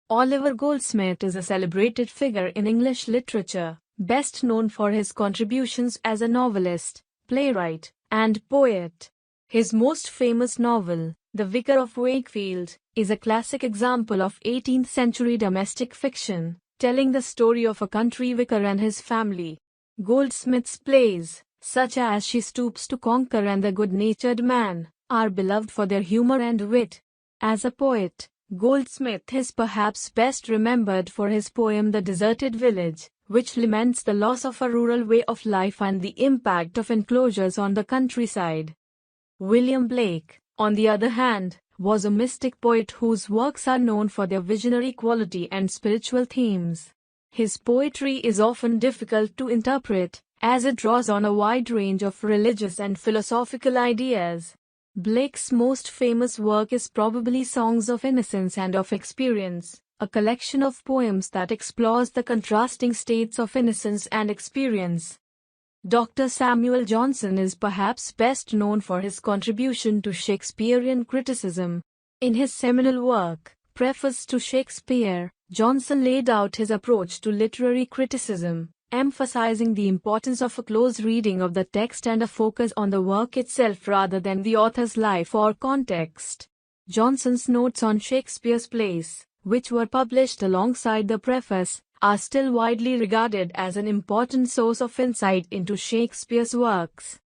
Oliver Goldsmith is a celebrated figure in English literature, best known for his contributions as a novelist, playwright, and poet. His most famous novel, The Vicar of Wakefield, is a classic example of 18th-century domestic fiction, telling the story of a country vicar and his family. Goldsmith's plays, such as She Stoops to Conquer and The Good-Natured Man, are beloved for their humor and wit. As a poet, Goldsmith is perhaps best remembered for his poem The Deserted Village, which laments the loss of a rural way of life and the impact of enclosures on the countryside. William Blake, on the other hand, was a mystic poet whose works are known for their visionary quality and spiritual themes. His poetry is often difficult to interpret, as it draws on a wide range of religious and philosophical ideas. Blake's most famous work is probably Songs of Innocence and of Experience, a collection of poems that explores the contrasting states of innocence and experience. Dr. Samuel Johnson is perhaps best known for his contribution to Shakespearean criticism. In his seminal work, Preface to Shakespeare, Johnson laid out his approach to literary criticism, emphasizing the importance of a close reading of the text and a focus on the work itself rather than the author's life or context. Johnson's notes on Shakespeare's plays, which were published alongside the preface, are still widely regarded as an important source of insight into Shakespeare's works.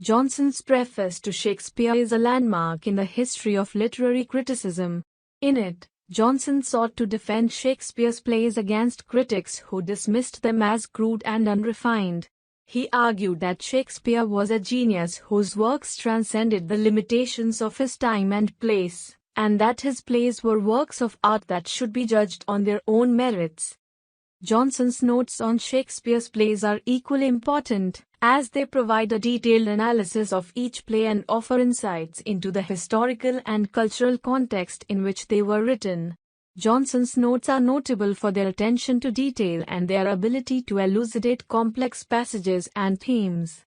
Johnson's preface to Shakespeare is a landmark in the history of literary criticism. In it, Johnson sought to defend Shakespeare's plays against critics who dismissed them as crude and unrefined. He argued that Shakespeare was a genius whose works transcended the limitations of his time and place, and that his plays were works of art that should be judged on their own merits. Johnson's notes on Shakespeare's plays are equally important, as they provide a detailed analysis of each play and offer insights into the historical and cultural context in which they were written. Johnson's notes are notable for their attention to detail and their ability to elucidate complex passages and themes.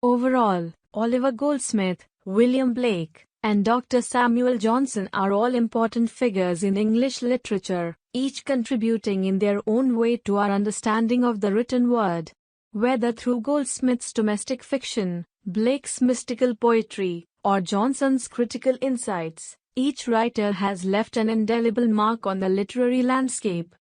Overall, Oliver Goldsmith, William Blake, and Dr. Samuel Johnson are all important figures in English literature, each contributing in their own way to our understanding of the written word. Whether through Goldsmith's domestic fiction, Blake's mystical poetry, or Johnson's critical insights, each writer has left an indelible mark on the literary landscape.